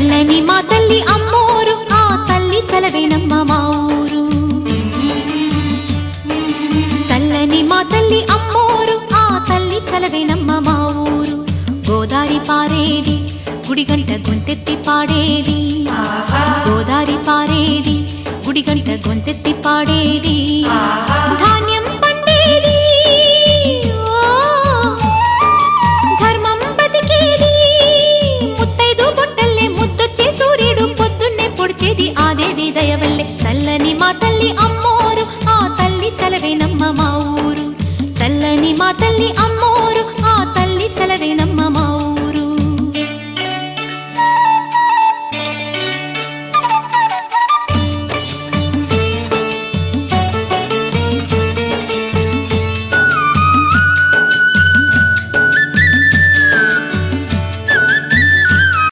చల్లని మా తల్లి అమ్మోరు, ఆ తల్లి చలవేనమ్మ మా ఊరు. చల్లని మా తల్లి అమ్మోరు, ఆ తల్లి చలవేనమ్మ మా ఊరు. గోదారి పారేది గుడిగంట గొంతెత్తి పాడేది, గోదారి పారేది గుడిగంట గొంతెత్తి పాడేది. ధాన్యం